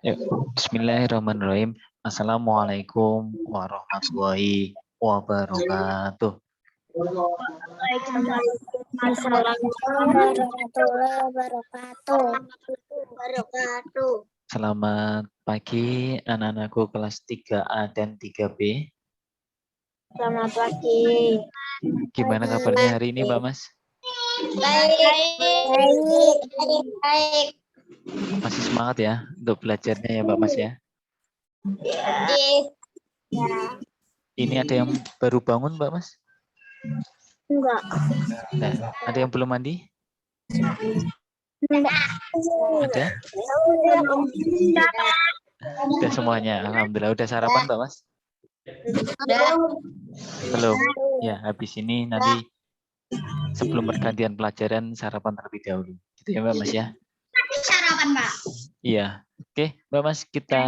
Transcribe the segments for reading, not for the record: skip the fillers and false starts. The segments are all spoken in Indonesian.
Yuk, Bismillahirrahmanirrahim. Assalamualaikum warahmatullahi wabarakatuh. Assalamualaikum warahmatullahi wabarakatuh. Selamat pagi anak-anakku kelas 3A dan 3B. Selamat pagi. Gimana kabarnya hari ini, Mbak Mas? Baik. Masih semangat ya untuk belajarnya ya, Mbak Mas ya? Ya. Ini ada yang baru bangun, Mbak Mas? Enggak. Nah, ada yang belum mandi? Enggak. Ada? Sudah semuanya, alhamdulillah. Udah sarapan, Mbak Mas? Belum. Ya, habis ini nanti sebelum pergantian pelajaran sarapan terlebih dahulu. Gitu ya, Mbak Mas ya? Sarapan, Pak. Iya. Oke, Mbak Mas, kita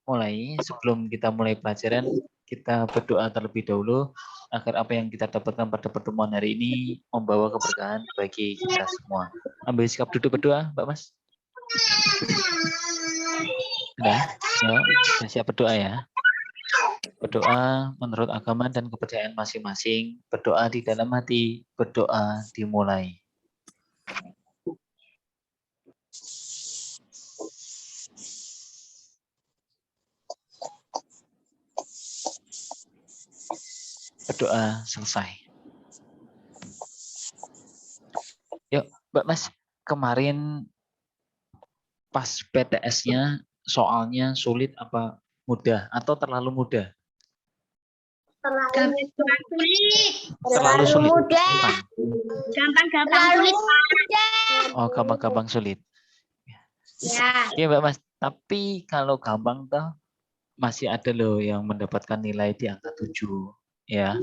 mulai. Sebelum kita mulai pelajaran, kita berdoa terlebih dahulu agar apa yang kita dapatkan pada pertemuan hari ini membawa keberkahan bagi kita semua. Ambil sikap duduk berdoa, Mbak Mas. Sudah? Yuk, sudah siap berdoa ya. Berdoa menurut agama dan kepercayaan masing-masing. Berdoa di dalam hati. Berdoa dimulai. Berdoa selesai. Yuk, Mbak Mas. Kemarin pas PTS-nya soalnya sulit apa mudah atau terlalu mudah? Terlalu sulit. Gampang sulit. Oh, gampang-gampang sulit. Ya. Oke, Mbak Mas. Tapi kalau gampang toh masih ada loh yang mendapatkan nilai di angka 7. Ya.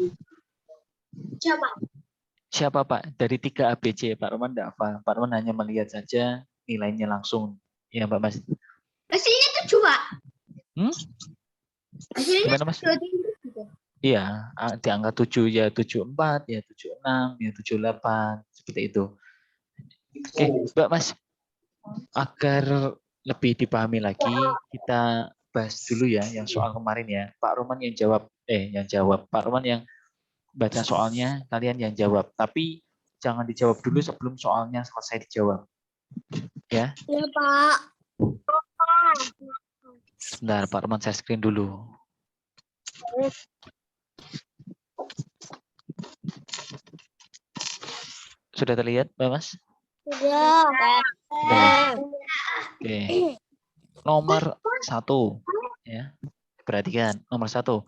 Coba. Siapa Pak? Dari 3 ABC. Pak Roman enggak apa. Pak Roman hanya melihat saja nilainya langsung. Ya, Mbak Mas. Hasilnya 7, Pak. Hasilnya Gimana, Mas? 7. Iya, di angka 7 ya 74, ya 76, ya 78, seperti itu. Oke, Mbak Mas. Agar lebih dipahami lagi, kita bahas dulu ya yang soal kemarin ya. Pak Roman yang jawab, Pak Roman yang baca soalnya, kalian yang jawab. Tapi jangan dijawab dulu sebelum soalnya selesai dijawab. Ya. Iya, Pak. Sebentar, Pak Roman saya screen dulu. Sudah terlihat, Mbak Mas? Sudah. Oke. Nomor 1. Ya. Perhatikan, nomor 1.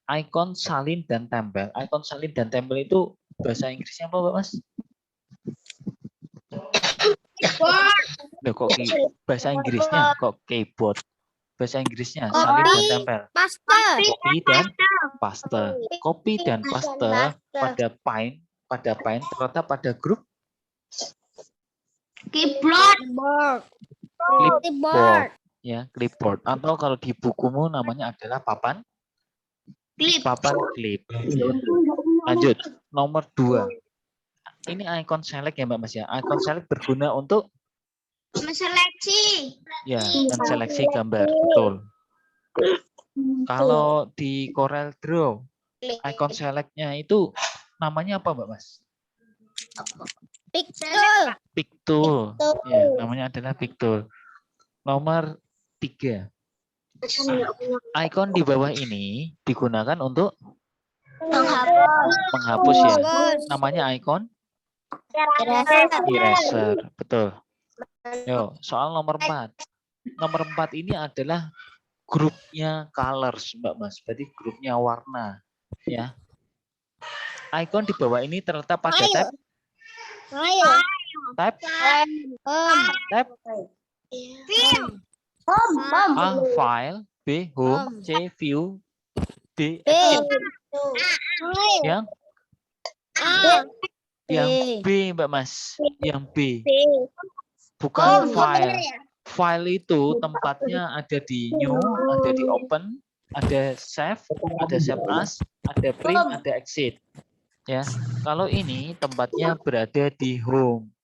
Ikon salin dan tempel. Ikon salin dan tempel itu bahasa Inggrisnya apa, Mbak Mas? Loh, kok bahasa Inggrisnya kok keyboard? Bahasa Inggrisnya salin dan tempel. Copy dan paste. Copy dan paste pada Paint terletak pada grup Clipboard. Ya, clipboard. Atau kalau di bukumu namanya adalah papan klip. Lanjut, nomor 2. Ini icon select ya Mbak Mas ya. Icon select berguna untuk Menseleksi. ya, menseleksi gambar, betul. Kalau di Corel Draw, icon select-nya itu namanya apa Mbak Mas? Pictool. Ya, namanya adalah Pictool. Nomor 3. Icon di bawah ini digunakan untuk menghapus ya. Namanya icon eraser. Betul. Yo, soal nomor 4. Nomor 4 ini adalah grupnya colors, Mbak Mas. Berarti grupnya warna, ya. Icon di bawah ini terletak pada tab A, file, B, home, C, view, D, exit. Yang B, Mbak Mas. Yang B. Bukan file. File itu tempatnya ada di new, ada di open, ada save as, ada print, ada exit. Ya. Kalau ini tempatnya berada di home.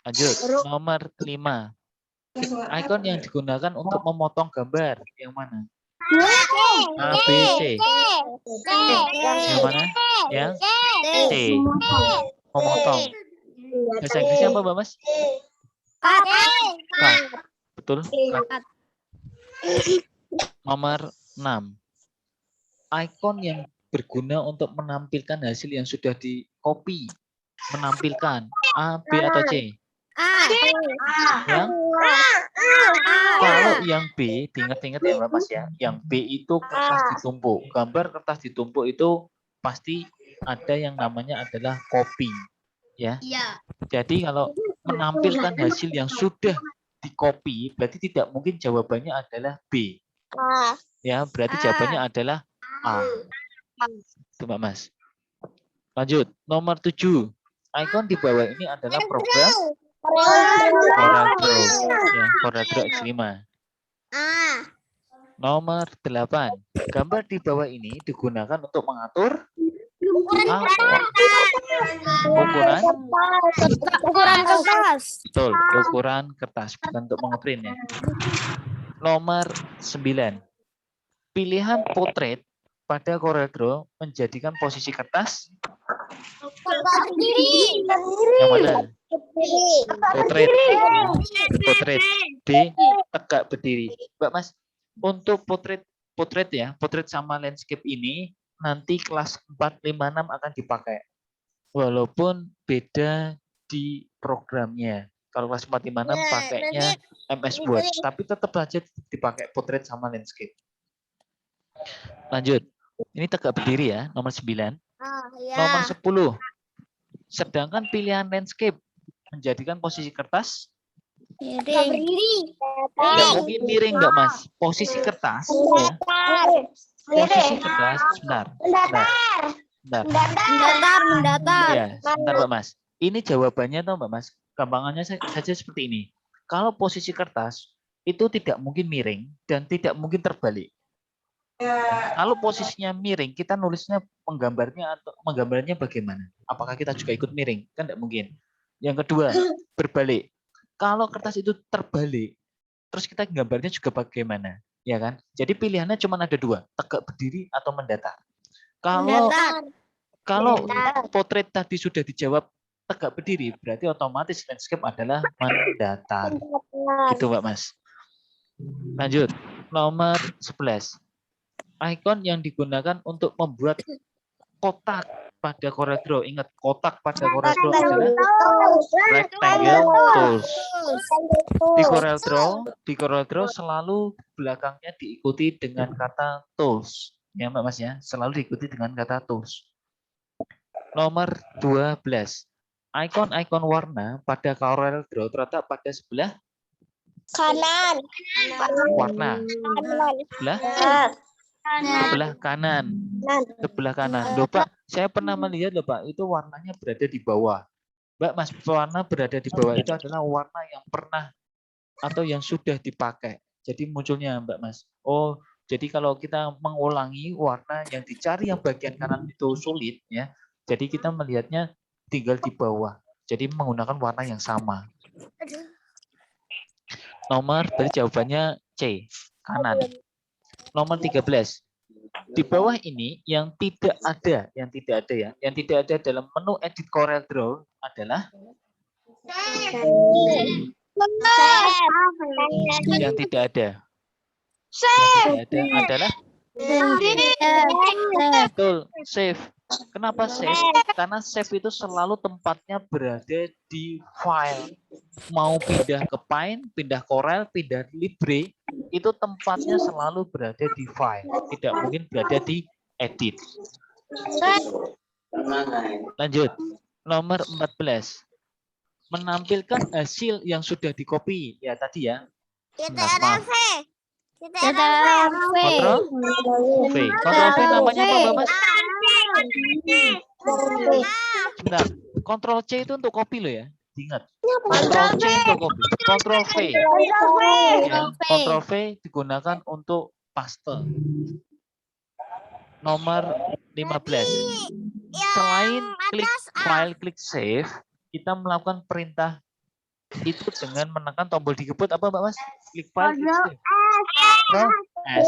Lanjut, nomor 5. Icon yang digunakan untuk memotong gambar yang mana? A, B, C. Yang mana? Yang C. Memotong. Bahasa Inggrisnya apa, Mbak Mas? Cut. Betul. Cut. Nomor 6. Icon yang berguna untuk menampilkan hasil yang sudah di copy. Menampilkan A, B, atau C? Yang kalau yang B, diingat-ingat ya Mbak Mas ya. Yang B itu kertas ditumpuk. Gambar kertas ditumpuk itu pasti ada yang namanya adalah copy. Ya. Jadi kalau menampilkan hasil yang sudah di copy, berarti tidak mungkin jawabannya adalah B. Ya, berarti jawabannya adalah A. Itu Mbak Mas. Lanjut, nomor 7. Icon di bawah ini adalah program CorelDRAW. Ya, CorelDRAW X5. Nomor 8. Gambar di bawah ini digunakan untuk mengatur Ukuran kertas. Betul, ukuran kertas, bukan untuk mengeprint ya. Nomor 9. Pilihan potret pada CorelDRAW menjadikan posisi kertas yang mana? Potret. Potret. D, tegak berdiri. Mbak Mas, untuk potret ya, potret sama landscape ini nanti kelas 4, 5, 6 akan dipakai. Walaupun beda di programnya. Kalau kelas 4, 5, 6 pakainya MS Word, tapi tetap saja dipakai potret sama landscape. Lanjut. Ini tegak berdiri ya, nomor 9. Nomor 10. Sedangkan pilihan landscape menjadikan posisi kertas tidak mungkin miring Mbak Mas. Posisi kertas ya. Posisi kertas sebentar. Mendatar. Ya, sebentar Mbak Mas. Ini jawabannya tuh Mbak Mas. Gampangannya saja seperti ini. Kalau posisi kertas itu tidak mungkin miring dan tidak mungkin terbalik. Kalau posisinya miring, kita nulisnya menggambarnya bagaimana? Apakah kita juga ikut miring? Kan tidak mungkin. Yang kedua, berbalik. Kalau kertas itu terbalik, terus kita gambarnya juga bagaimana? Ya kan? Jadi pilihannya cuma ada 2, tegak berdiri atau mendatar. Kalau potret tadi sudah dijawab tegak berdiri, berarti otomatis landscape adalah mendatar. Gitu Mbak Mas. Lanjut, nomor 11. Icon yang digunakan untuk membuat kotak pada CorelDRAW. Ingat, kotak pada CorelDRAW adalah rectangle tools. Di CorelDRAW selalu belakangnya diikuti dengan kata tools. Ya Mbak Mas ya, selalu diikuti dengan kata tools. Nomor 12. Icon-icon warna pada CorelDRAW terletak pada sebelah Kanan. warna. Sebelah kanan. Sebelah kanan. Loh Pak, saya pernah melihat loh Pak, itu warnanya berada di bawah. Mbak Mas, warna berada di bawah itu adalah warna yang pernah atau yang sudah dipakai. Jadi munculnya Mbak Mas. Oh, jadi kalau kita mengulangi warna yang dicari yang bagian kanan itu sulit ya. Jadi kita melihatnya tinggal di bawah. Jadi menggunakan warna yang sama. Nomor berarti jawabannya C, kanan. Nomor 13. Di bawah ini yang tidak ada ya. Yang tidak ada dalam menu edit CorelDRAW adalah yang tidak ada. Yang tidak ada adalah betul, save. Kenapa save? Karena save itu selalu tempatnya berada di file. Mau pindah ke Paint, pindah Corel, pindah Libre, itu tempatnya selalu berada di file. Tidak mungkin berada di edit. Lanjut. Nomor 14. Menampilkan hasil yang sudah di-copy. Ya tadi ya. Kontrol V. Kontrol V namanya apa, Mbak Mas? Sebentar. Kontrol C itu untuk copy loh ya. Ingat. Kontrol C untuk copy. Kontrol V. Ya, Kontrol V digunakan untuk paste. Nomor 15. Selain klik file, klik save, kita melakukan perintah itu dengan menekan tombol di keyboard apa Mbak Mas? Klik file, klik save. Ctrl S.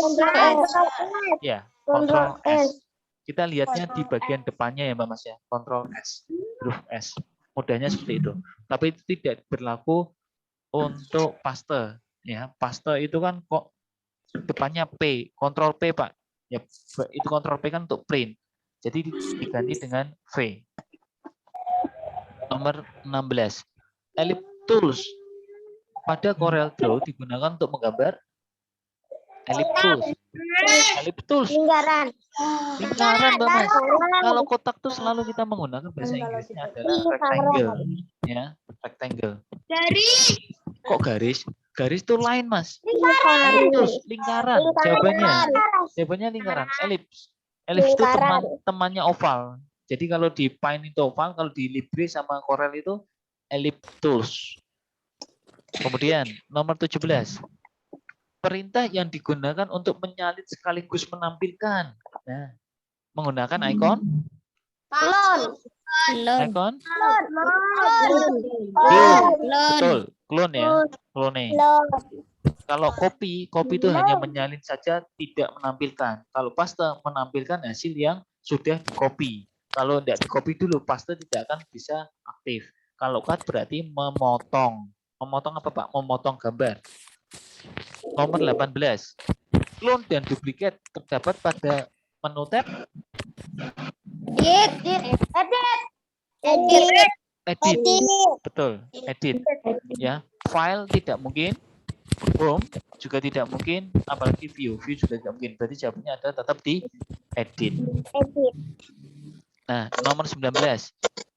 Ya, Ctrl S. Kita lihatnya di bagian depannya ya Mbak Mas ya. Ctrl S, huruf S. Mudahnya seperti itu. Tapi itu tidak berlaku untuk paste. Ya, paste itu kan kok depannya P, Ctrl P Pak. Ya, itu Ctrl P kan untuk print. Jadi diganti dengan V. Nomor 16. Ellipse tools. Pada Corel Draw digunakan untuk menggambar ellipse tools. Ellipse tools. Lingkaran. Lingkaran, Mbak Mas. Kalau kotak tuh selalu kita menggunakan bahasa Inggrisnya adalah rectangle. Ya, rectangle. Garis. Kok garis? Garis itu line, Mas. Lingkaran. Ellipse, lingkaran. Jawabannya lingkaran. Ellipse. Ellipse itu temannya oval. Jadi kalau di Paint itu oval, kalau di Libre sama Corel itu ellipse tools. Kemudian nomor 17. Perintah yang digunakan untuk menyalin sekaligus menampilkan. Nah, menggunakan ikon? Ikon? Betul, clone ya. Clone. Kalau copy itu hanya menyalin saja, tidak menampilkan. Kalau paste menampilkan hasil yang sudah di-copy. Kalau tidak di-copy dulu, paste tidak akan bisa aktif. Kalau cut berarti memotong. Memotong apa Pak? Memotong gambar. Nomor 18. Clone dan duplikat terdapat pada menu tab edit. Betul, edit. Ya, file tidak mungkin, home juga tidak mungkin, apalagi view juga tidak mungkin. Berarti jawabannya ada tetap di edit. Nah, nomor 19.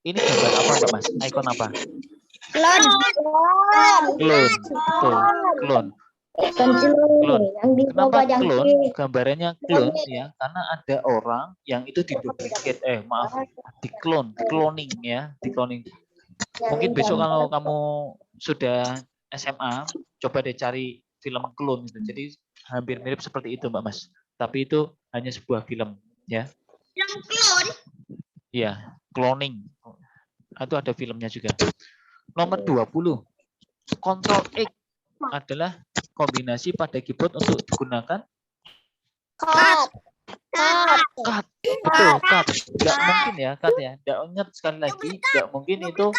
Ini gambar apa Mbak Mas? Icon apa? Clone. Clone. Betul, clone. Clone. Kenapa clone? Gambarannya clone ya, karena ada orang yang itu diduplikat, cloning ya, cloning. Mungkin besok kalau kamu sudah SMA, coba deh cari film clone itu. Jadi hampir mirip seperti itu Mbak Mas. Tapi itu hanya sebuah film ya. Yang clone? Iya, cloning. Itu ada filmnya juga. Nomor 20. Ctrl X adalah kombinasi pada keyboard untuk digunakan Cut. Betul, cut. Enggak mungkin ya, cut ya. Enggak, ingat sekali lagi, enggak mungkin itu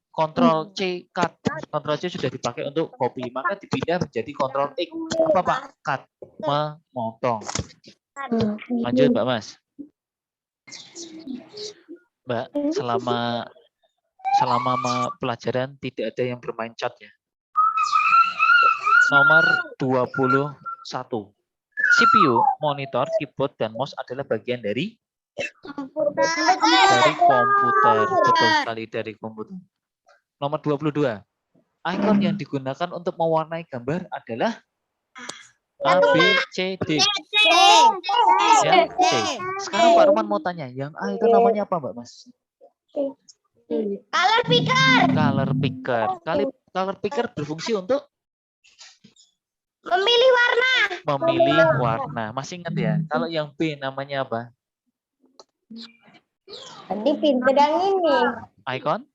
Ctrl C cut. Ctrl C sudah dipakai untuk copy, maka dipindah menjadi Ctrl X. Apa Pak? Cut, memotong. Lanjut Mbak Mas. Mbak, selama pelajaran tidak ada yang bermain cat ya. Nomor 21. CPU, monitor, keyboard, dan mouse adalah bagian dari komputer. Betul sekali, dari komputer. Nomor 22. Icon yang digunakan untuk mewarnai gambar adalah A, B, C, D. Ya, C. Sekarang Pak Roman mau tanya, yang A itu namanya apa Mbak Mas? Color picker. Color picker. Color picker berfungsi untuk Memilih warna. Masih ingat ya? Kalau yang B namanya apa? Tadi pintu yang ini. Icon?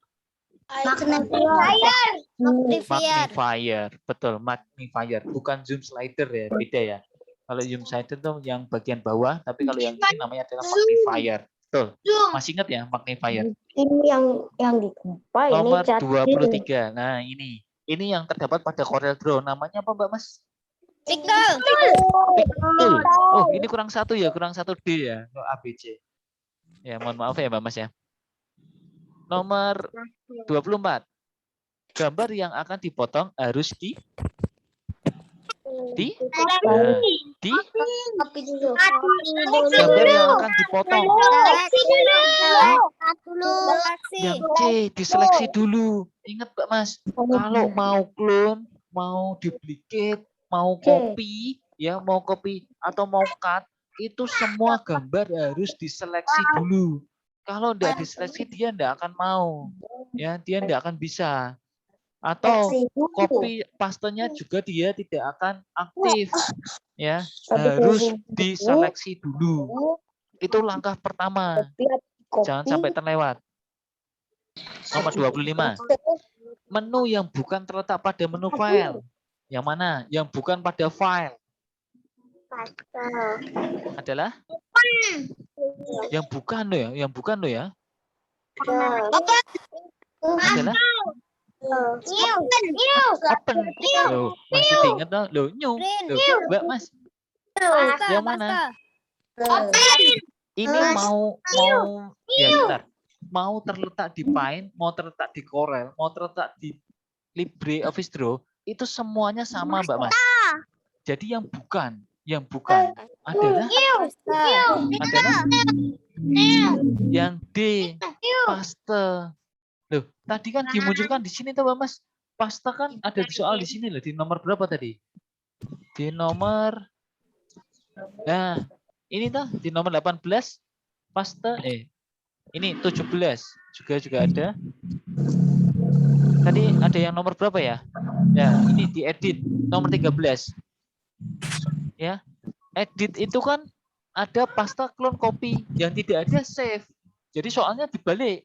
Magnifier. Betul, magnifier. Bukan zoom slider ya, beda ya. Kalau zoom slider itu yang bagian bawah, tapi kalau yang ini namanya adalah magnifier. Betul. Masih ingat ya, magnifier? Ini yang dikumpul. Nomor 23. Nah, ini yang terdapat pada Corel Draw. Namanya apa Mbak Mas? Pixel. Oh, ini kurang satu ya, kurang satu D ya, ABC. Ya, mohon maaf ya Mbak Mas ya. Nomor 24. Gambar yang akan dipotong harus gambar yang akan dipotong. Yang C, diseleksi dulu. Ingat Mbak Mas, kalau mau clone, mau duplicate, mau copy, ya mau copy atau mau cut, itu semua gambar harus diseleksi dulu. Kalau tidak diseleksi dia tidak akan mau, ya dia tidak akan bisa. Atau copy pastenya juga dia tidak akan aktif, ya harus diseleksi dulu. Itu langkah pertama. Jangan sampai terlewat. Nomor 25. menu yang bukan terletak pada menu file. Yang mana? Yang bukan pada file. Adalah? Yang bukan loh ya. Yang bukan loh ya. Adalah? Open. Loh, masih diingat loh. Loh, new. Loh, Mbak Mas. Yang mana? Ini mau ya bentar. Mau terletak di Paint, mau terletak di Corel, mau terletak di LibreOffice Draw, itu semuanya sama, Mbak Mas. Jadi yang bukan adalah yang D, paste. Loh, tadi kan dimunculkan di sini tuh, Mbak Mas. Paste kan ada di soal di sini loh, di nomor berapa tadi? Di nomor ini tuh di nomor 18 paste ini 17 juga ada. Tadi ada yang nomor berapa ya? Ya, ini diedit nomor 13. Ya. Edit itu kan ada paste clone copy, yang tidak ada save. Jadi soalnya dibalik.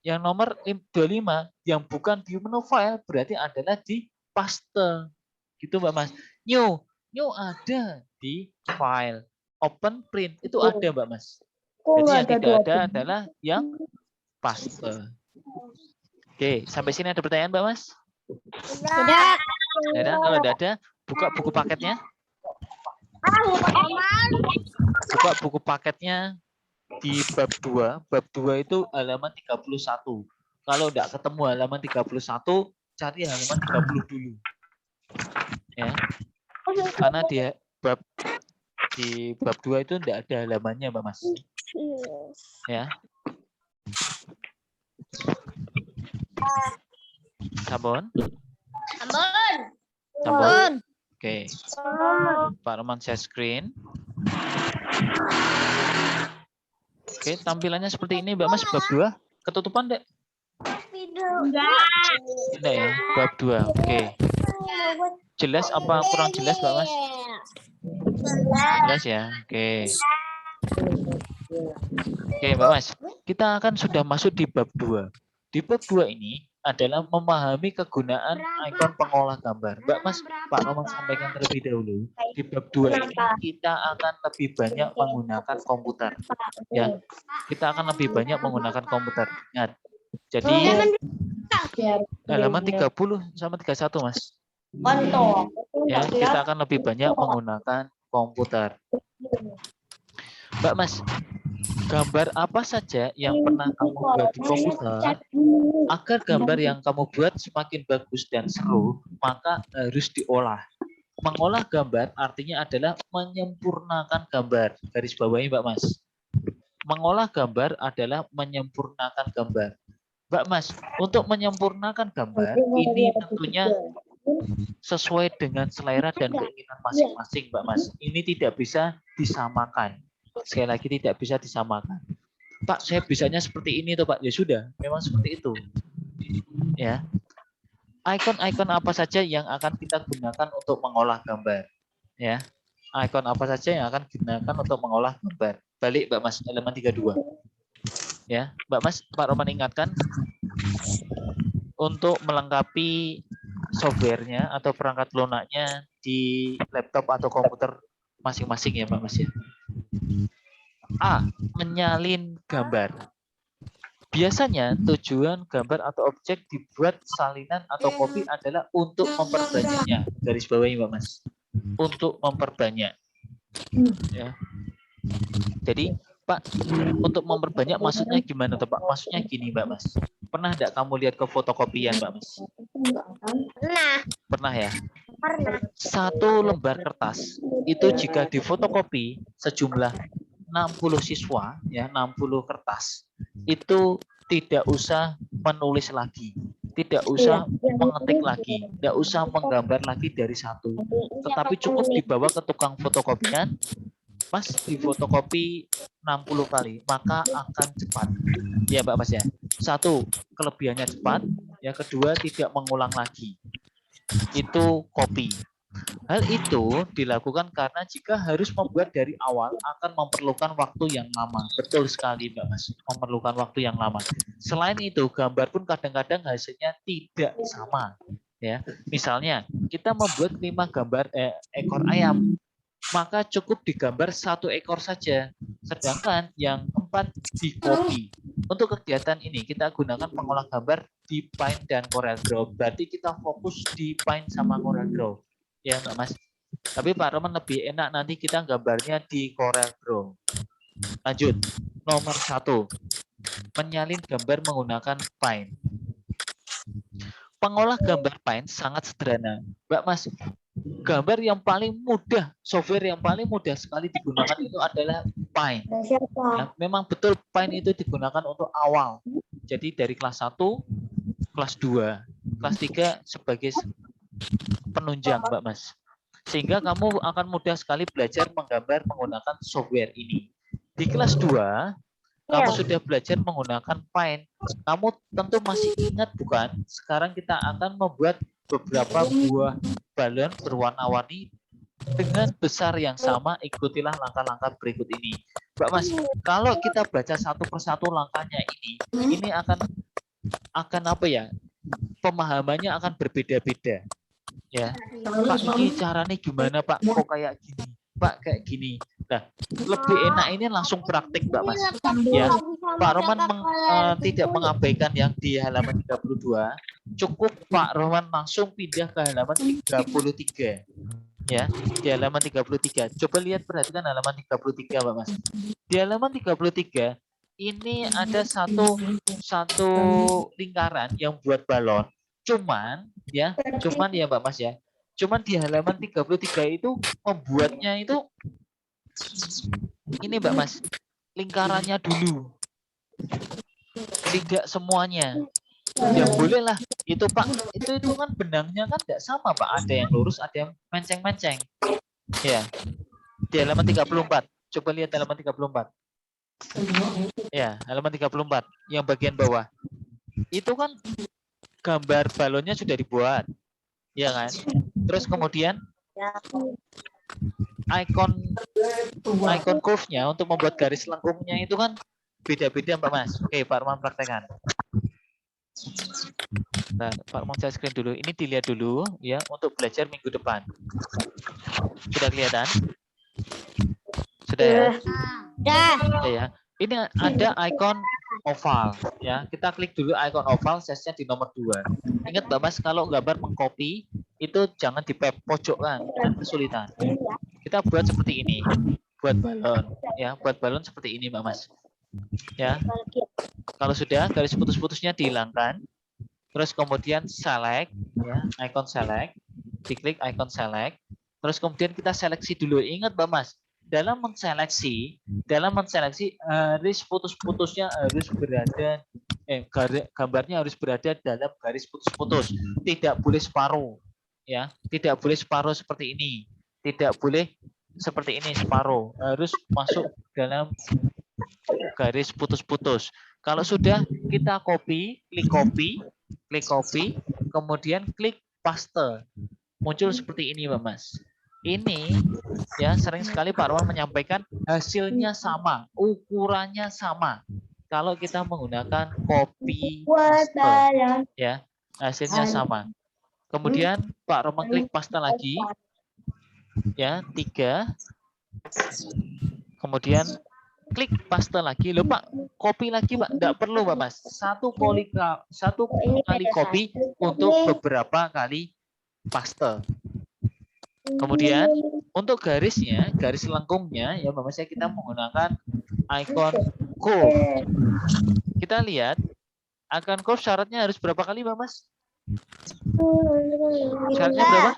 Yang nomor 25 yang bukan di menu file berarti adalah di paste. Gitu Mbak Mas. New ada di file. Open print itu ada Mbak Mas. Jadi yang tidak ada adalah yang paste. Oke, sampai sini ada pertanyaan Mbak Mas? Sudah. Kalau tidak ada, buka buku paketnya. Buka buku paketnya di bab 2. Bab 2 itu halaman 31. Kalau tidak ketemu halaman 31, cari halaman 30 dulu. Ya. Karena di bab 2 itu tidak ada halamannya, Mbak Mas. Ya. Sabun. Oke. Pak Roman share screen. Oke, tampilannya seperti ini, Mbak Mas, bab 2. Ketutupan enggak? Enggak ya, bab 2. Oke. Jelas apa kurang jelas, Mbak Mas? Jelas ya. Oke. Oke, Mbak Mas. Kita akan sudah masuk di bab 2. Di bab 2 ini adalah memahami kegunaan ikon pengolah gambar. Mbak Mas, Pak Roman sampaikan terlebih dahulu. Di bab 2 ini kita akan lebih banyak menggunakan komputer. Ya, kita akan lebih banyak menggunakan komputer. Ingat. Jadi halaman 30 sama 31, Mas. Ya, kita akan lebih banyak menggunakan komputer. Mbak Mas, gambar apa saja yang pernah kamu buat di komputer? Agar gambar yang kamu buat semakin bagus dan seru, maka harus diolah. Mengolah gambar artinya adalah menyempurnakan gambar. Garis bawahi, Mbak Mas. Mengolah gambar adalah menyempurnakan gambar. Mbak Mas, untuk menyempurnakan gambar, ini tentunya sesuai dengan selera dan keinginan masing-masing, Mbak Mas. Ini tidak bisa disamakan. Sekali lagi tidak bisa disamakan. Pak, saya bisanya seperti ini tuh Pak. Ya sudah, memang seperti itu. Ya. Ikon-ikon apa saja yang akan kita gunakan untuk mengolah gambar? Ya. Ikon apa saja yang akan digunakan untuk mengolah gambar? Balik Mbak Mas, halaman 32. Ya, Mbak Mas, Pak Roman ingatkan untuk melengkapi softwarenya atau perangkat lunaknya di laptop atau komputer masing-masing ya Mbak Mas ya. A. Menyalin gambar. Biasanya tujuan gambar atau objek dibuat salinan atau copy adalah untuk memperbanyaknya. Garis bawahi Mbak Mas. Untuk memperbanyak. Ya. Jadi Pak, untuk memperbanyak maksudnya gimana tuh Pak? Maksudnya gini Mbak Mas. Pernah enggak kamu lihat ke fotokopian Mbak Mas? Pernah ya? Pernah. Satu lembar kertas itu jika difotokopi sejumlah 60 siswa ya 60 kertas itu tidak usah menulis lagi, tidak usah mengetik lagi, tidak usah menggambar lagi dari satu, tetapi cukup dibawa ke tukang fotokopian, Mas difotokopi 60 kali, maka akan cepat. Ya Mbak Mas ya. Satu, kelebihannya cepat, yang kedua tidak mengulang lagi. Itu copy. Hal itu dilakukan karena jika harus membuat dari awal akan memerlukan waktu yang lama. Betul sekali, Mbak Mas. Memerlukan waktu yang lama. Selain itu, gambar pun kadang-kadang hasilnya tidak sama. Ya, misalnya kita membuat 5 gambar ekor ayam, maka cukup digambar 1 ekor saja. Sedangkan yang 4 di copy. Untuk kegiatan ini kita gunakan pengolah gambar di Paint dan CorelDRAW. Berarti kita fokus di Paint sama CorelDRAW. Ya Mbak Mas. Tapi Pak Roman lebih enak nanti kita gambarnya di CorelDRAW. Lanjut. Nomor 1. Menyalin gambar menggunakan Paint. Pengolah gambar Paint sangat sederhana. Mbak Mas, gambar yang paling mudah, software yang paling mudah sekali digunakan itu adalah Paint. Ya, memang betul Paint itu digunakan untuk awal. Jadi dari kelas 1, kelas 2, kelas 3 sebagai penunjang, Mbak Mas. Sehingga kamu akan mudah sekali belajar menggambar menggunakan software ini. Di kelas 2, kamu sudah belajar menggunakan Paint. Kamu tentu masih ingat bukan? Sekarang kita akan membuat beberapa buah balon berwarna-warni dengan besar yang sama. Ikutilah langkah-langkah berikut ini. Mbak Mas, kalau kita baca satu persatu langkahnya ini akan apa ya? Pemahamannya akan berbeda-beda. Ya, Pak, ini caranya gimana Pak? Kok kayak gini? Pak, kayak gini. Nah, lebih enak ini langsung praktik, Mbak Mas. Ya, Pak Roman tidak mengabaikan yang di halaman 32. Cukup Pak Roman langsung pindah ke halaman 33. Ya, di halaman 33. Coba lihat, perhatikan halaman 33, Mbak Mas. Di halaman 33 ini ada satu lingkaran yang buat balon. Cuman ya Mbak Mas ya. Cuman di halaman 33 itu membuatnya itu ini Mbak Mas, lingkarannya dulu. Tidak semuanya. Ya boleh lah. Itu Pak, itu kan benangnya kan tidak sama Pak. Ada yang lurus, ada yang menceng-menceng. Ya. Di halaman 34. Coba lihat halaman 34. Ya, halaman 34 yang bagian bawah. Itu kan gambar balonnya sudah dibuat. Ya kan? Terus kemudian icon curve-nya untuk membuat garis lengkungnya itu kan beda-beda Pak Mas. Oke, Pak Arman praktekkan. Nah, Pak Arman saya screen dulu. Ini dilihat dulu ya untuk belajar minggu depan. Sudah kelihatan? Sudah ya? Sudah ya. Ini ada icon oval ya. Kita klik dulu icon oval, size-nya di nomor 2. Ingat Mbak Mas, kalau gambar mengcopy itu jangan di pojokkan, jangan kesulitan. Kita buat seperti ini. Buat balon ya, buat balon seperti ini Mbak Mas. Ya. Kalau sudah, garis putus-putusnya dihilangkan. Terus kemudian select ya, icon select. Diklik icon select. Terus kemudian kita seleksi dulu. Ingat Mbak Mas, dalam menseleksi garis putus-putusnya harus berada gambarnya harus berada dalam garis putus-putus, tidak boleh separuh ya, tidak boleh separuh seperti ini, tidak boleh seperti ini separuh, harus masuk dalam garis putus-putus. Kalau sudah kita klik copy, kemudian klik paste, muncul seperti ini Mbak Mas. Ini ya sering sekali Pak Arwan menyampaikan hasilnya sama, ukurannya sama. Kalau kita menggunakan copy paste ya, hasilnya sama. Kemudian Pak Arwan klik paste lagi. Ya, 3. Kemudian klik paste lagi. Loh Pak, copy lagi Pak. Enggak perlu Pak Mas. Satu kali copy untuk beberapa kali paste. Kemudian untuk garisnya, garis lengkungnya ya Mbak Mas, kita menggunakan icon curve. Kita lihat icon curve syaratnya harus berapa kali Mbak Mas? Syaratnya berapa?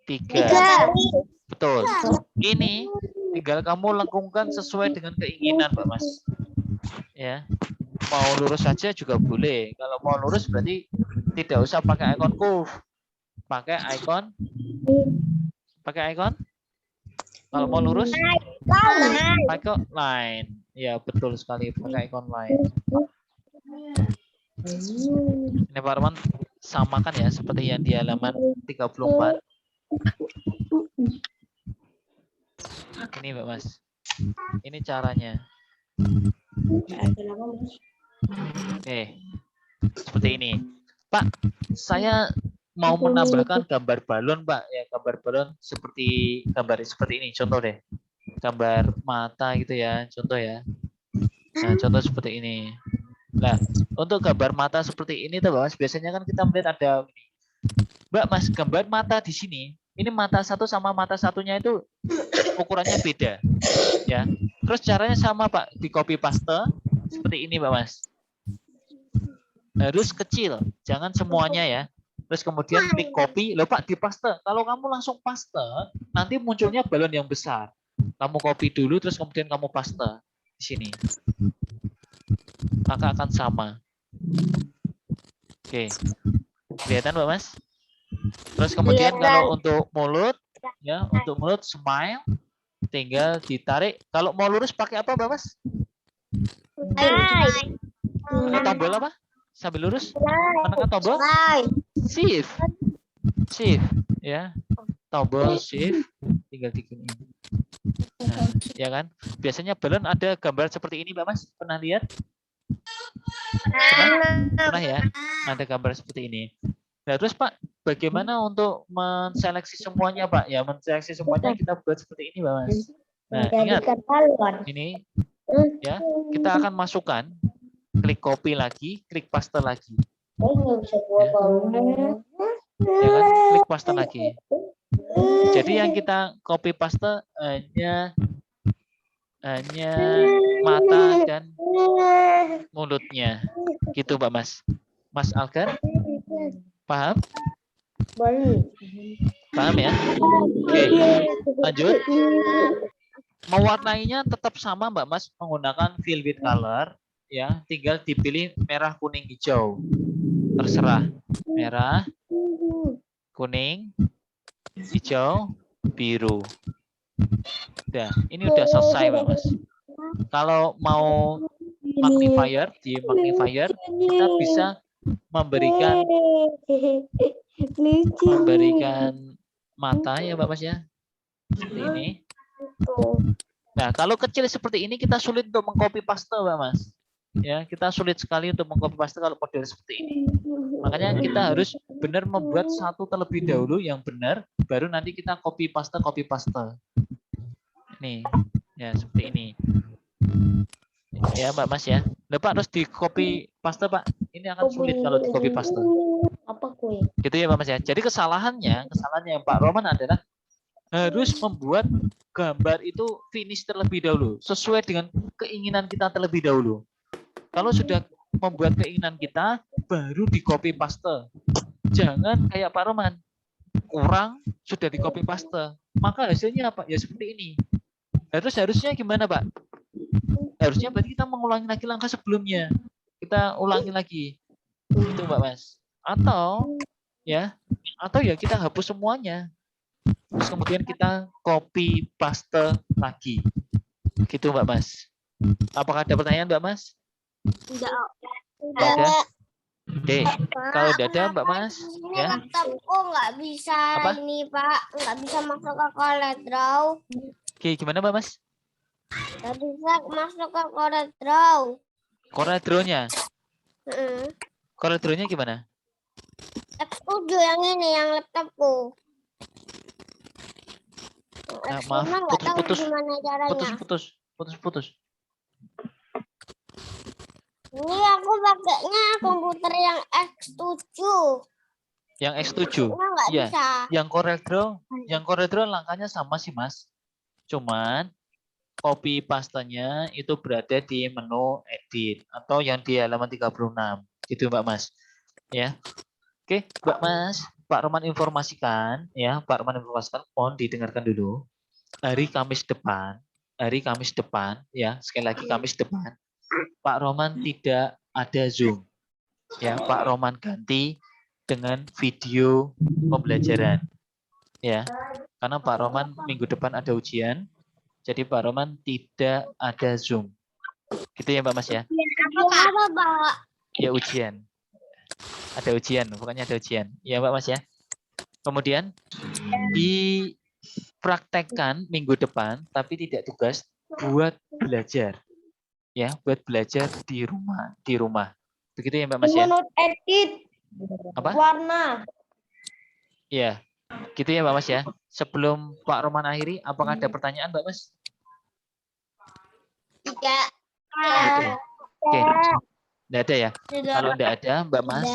3. Betul. Ini tinggal kamu lengkungkan sesuai dengan keinginan Mbak Mas. Ya. Mau lurus saja juga boleh. Kalau mau lurus berarti tidak usah pakai icon curve. Pakai icon kalau mau lurus pakai line. Ya betul sekali, pakai icon line. Ini Pak Arman samakan ya seperti yang di halaman 34. Ini Mbak Mas. Ini caranya. Oke. Seperti ini. Pak, saya mau menambahkan gambar balon, Pak. Ya, gambar balon seperti gambar seperti ini. Contoh deh. Gambar mata gitu ya. Contoh ya. Nah, contoh seperti ini. Nah, untuk gambar mata seperti ini tuh, Mas, biasanya kan kita melihat ada ini. Mbak, Mas, gambar mata di sini. Ini mata satu sama mata satunya itu ukurannya beda, ya. Terus caranya sama, Pak, di copy paste seperti ini, Mbak Mas. Harus kecil, jangan semuanya ya. Terus kemudian klik copy, loh Pak, di paste. Kalau kamu langsung paste, nanti munculnya balon yang besar. Kamu copy dulu, terus kemudian kamu paste di sini. Maka akan sama. Oke, kelihatan Mbak Mas? Terus kemudian kalau untuk mulut, ya, untuk mulut smile, tinggal ditarik. Kalau mau lurus pakai apa, Mbak Mas? Pakai tombol apa? Sambil lurus, menekan tombol shift, shift, ya, tombol shift, tinggal digini. Nah, ya kan? Biasanya balon ada gambar seperti ini, Mbak Mas. Pernah lihat? Pernah ya? Ada gambar seperti ini. Nah, terus Pak, bagaimana untuk menseleksi semuanya, Pak? Ya, menseleksi semuanya kita buat seperti ini, Mbak Mas. Nah, ingat, ini ya, kita akan masukkan, klik copy lagi, klik paste lagi. Ya kan? Klik paste lagi. Jadi yang kita copy paste hanya mata dan mulutnya. Gitu, Mbak Mas. Mas Algar? Paham? Paham ya? Oke, lanjut. Mewarnainya tetap sama, Mbak Mas, menggunakan fill with color, ya. Tinggal dipilih merah, kuning, hijau. Terserah. Merah, kuning, hijau, biru. Udah, ini udah selesai, Mbak Mas. Kalau mau magnifier, di magnifier kita bisa memberikan mata ya, Mbak Mas ya. Seperti ini. Nah, kalau kecil seperti ini kita sulit untuk mengcopy paste, Mbak Mas. Ya, kita sulit sekali untuk mengcopy paste kalau model seperti ini. Makanya kita harus benar membuat satu terlebih dahulu yang benar, baru nanti kita copy paste. Nih, ya seperti ini. Ya, Mbak Mas ya. Nah, Pak, harus di copy paste, Pak. Ini akan sulit kalau di copy paste. Gitu ya, Mbak Mas ya. Jadi kesalahannya yang Pak Roman adalah harus membuat gambar itu finish terlebih dahulu, sesuai dengan keinginan kita terlebih dahulu. Kalau sudah membuat keinginan kita, baru di copy paste. Jangan kayak Pak Roman, kurang sudah di copy paste. Maka hasilnya apa? Ya seperti ini. Nah, terus harusnya gimana, Pak? Harusnya berarti kita mengulangi lagi langkah sebelumnya. Kita ulangi lagi. Itu, Mbak Mas. Atau ya kita hapus semuanya. Terus kemudian kita copy paste lagi. Gitu, Mbak Mas. Apakah ada pertanyaan, Mbak Mas? Tidak. Ada? Oke. Kalau udah ada, Mbak Mas, ya. Laptopku nggak bisa Apa? ini, Pak. Nggak bisa masuk ke CorelDRAW. Oke, gimana, Mbak Mas? Nggak bisa masuk ke CorelDRAW. CorelDRAW-nya? CorelDRAW-nya gimana? X7 yang ini, yang laptopku. Nah, maaf, putus. Gimana caranya. Putus. Ini aku pakainya komputer yang X7. Yang X7. Iya. Bisa. Yang CorelDRAW langkahnya sama sih, Mas. Cuman copy pastanya itu berada di menu edit atau yang di halaman 36. Itu, Mbak Mas. Ya. Oke, Mbak Mas, Pak Roman informasikan, ya, Pak Roman informasikan, mohon didengarkan dulu. Hari Kamis depan, ya, sekali lagi Kamis depan, Pak Roman tidak ada Zoom. Ya, Pak Roman ganti dengan video pembelajaran. Ya, karena Pak Roman minggu depan ada ujian, jadi Pak Roman tidak ada Zoom. Gitu ya, Mbak Mas ya? Apa, Pak? Ya, ujian. Ada ujian, pokoknya ada ujian. Ya, Mbak Mas ya. Kemudian dipraktekkan minggu depan, tapi tidak tugas buat belajar. Ya, buat belajar di rumah. Begitu ya Mbak Mas ya? Menurut edit Apa? warna. Iya. Gitu ya Mbak Mas ya. Sebelum Pak Roman akhiri, apakah ada pertanyaan Mbak Mas? Tidak. Oke. Oke. Nggak ada ya? Tidak. Kalau nggak ada, Mbak Mas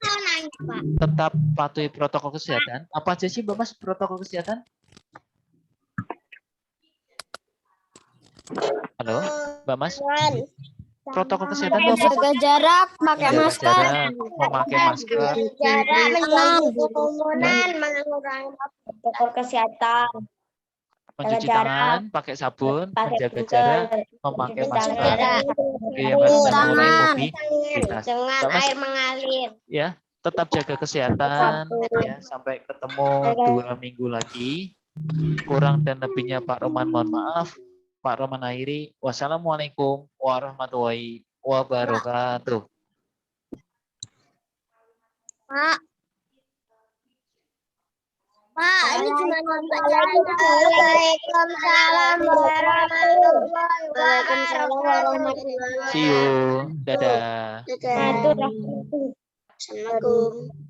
Mau nanya, Pak. tetap patuhi protokol kesehatan. Apa aja sih Mbak Mas protokol kesehatan? Halo, Mbak Mas. Protokol kesehatan itu apa? Jaga jarak, pakai Menjaga masker. jarak, memakai masker, Jarak menjauhi kerumunan, mengurangi Protokol kesehatan. mencuci jarak, tangan, pakai sabun, pakai menjaga masker, jarak, memakai cuci masker. tangan. Oke, yang Mbak Mas mengurangi Tangan. mobilitas. dengan Mbak Mas, air mengalir. ya, tetap jaga kesehatan ya sampai ketemu 2 minggu lagi. Kurang dan lebihnya Pak Roman mohon maaf. Pak Roman akhiri. Wassalamualaikum warahmatullahi wabarakatuh. Pak. Pak, ini cuma Waalaikumsalam warahmatullahi wabarakatuh. See you. Dadah. Assalamualaikum.